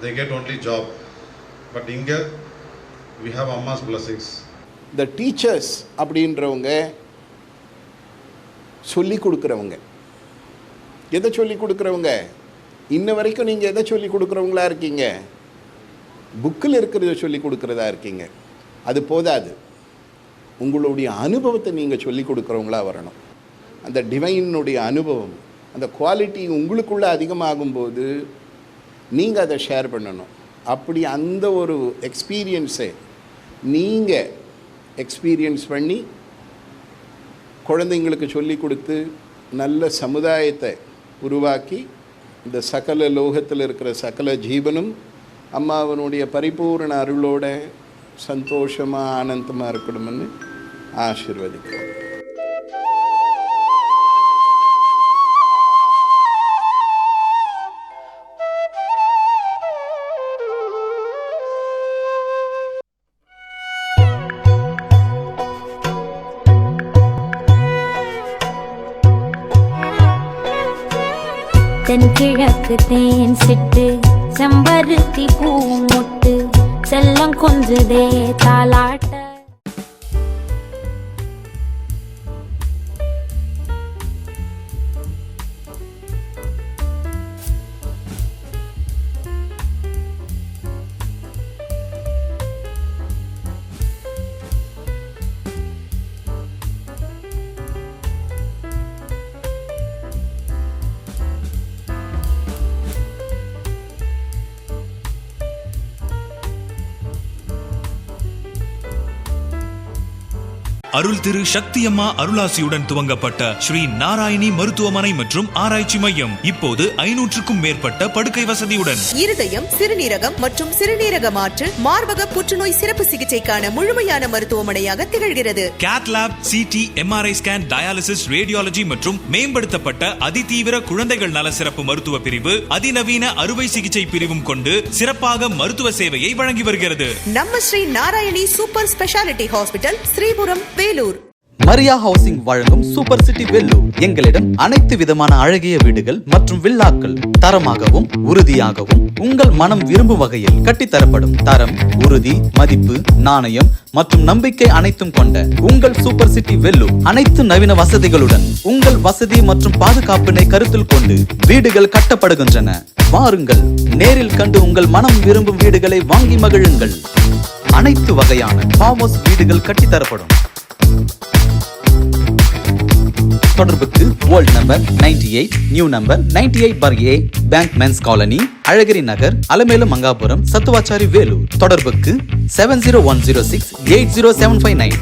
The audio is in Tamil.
they get only job. But inga we have Amma's blessings. The teachers அப்படின்றவங்க சொல்லி கொடுக்குறவங்க. எதை சொல்லி கொடுக்குறவங்க? இன்ன வரைக்கும் நீங்கள் எதை சொல்லி கொடுக்குறவங்களா இருக்கீங்க? புக்கில் இருக்கிறத சொல்லி கொடுக்குறதா இருக்கீங்க. அது போதாது, உங்களுடைய அனுபவத்தை நீங்கள் சொல்லி கொடுக்குறவங்களா வரணும். அந்த டிவைனுடைய அனுபவம், அந்த குவாலிட்டி உங்களுக்குள்ளே அதிகமாகும்போது நீங்கள் அதை ஷேர் பண்ணணும். அப்படி அந்த ஒரு எக்ஸ்பீரியன்ஸை நீங்கள் எக்ஸ்பீரியன்ஸ் பண்ணி குழந்தைங்களுக்கு சொல்லி கொடுத்து நல்ல சமுதாயத்தை உருவாக்கி இந்த சகல லோகத்தில் இருக்கிற சகல ஜீவனும் அம்மாவனுடைய பரிபூர்ண அருளோட சந்தோஷமாக ஆனந்தமாக இருக்கணும்னு ஆசீர்வதிக்கிறோம். தென்கிழக்கு தேன் சிட்டு செம்பருத்தி பூ மொட்டு செல்லம் கொஞ்சதே தாலாட்ட. அருள் திரு சக்தியம்மா அருளாசியுடன் துவங்கப்பட்ட ஸ்ரீ நாராயணி மருத்துவமனை மற்றும் ஆராய்ச்சி மையம் இப்போது 500க்கும் மேற்பட்ட படுக்கை வசதியுடன் இருதயம், சிறுநீரகம் மற்றும் சிறுநீரக மாற்று, மார்பக புற்றுநோய் சிறப்பு சிகிச்சைக்கான முழுமையான மருத்துவமனையாக திகழ்கிறது. Cath lab, CT, MRI scan, dialysis, radiology மற்றும் மேம்படுத்தப்பட்ட அதிதீவிர குழந்தைகள் நல சிறப்பு மருத்துவ பிரிவு, அதிநவீன அறுவை சிகிச்சை பிரிவும் கொண்டு சிறப்பாக மருத்துவ சேவையை வழங்கி வருகிறது. நம்ம Sri Narayani super speciality hospital, Sripuram, Vellore. Maria housing வழங்கும் சூப்பர் சிட்டி வெல்லூர். எங்களிடம் அனைத்து விதமான அழகிய வீடுகள் மற்றும் வில்லாக்கள் தரமாகவும் உறுதியாகவும் உங்கள் மனம் விரும்பும் வகையில் கட்டித்தரப்படும். தரம், உறுதி, மதிப்பு, நாணயம் மற்றும் நம்பிக்கை அனைத்தும் கொண்ட உங்கள் சூப்பர் சிட்டி வெல்லூர் அனைத்து நவீன வசதிகளுடன் உங்கள் வசதி மற்றும் பாதுகாப்பினை கருத்தில் கொண்டு வீடுகள் கட்டப்படுகின்றன. வாருங்கள், நேரில் கண்டு உங்கள் மனம் விரும்பும் வீடுகளை வாங்கி மகிழுங்கள். அனைத்து வகையான ஃபார்ம் ஹவுஸ் வீடுகள் கட்டித்தரப்படும். தொடர்புக்கு old number 98, new number 98/A, bank men's colony, அழகிரி நகர், அலமேலு மங்காபுரம், சத்துவாச்சாரி, வேலூர். தொடர்புக்கு 7010680759.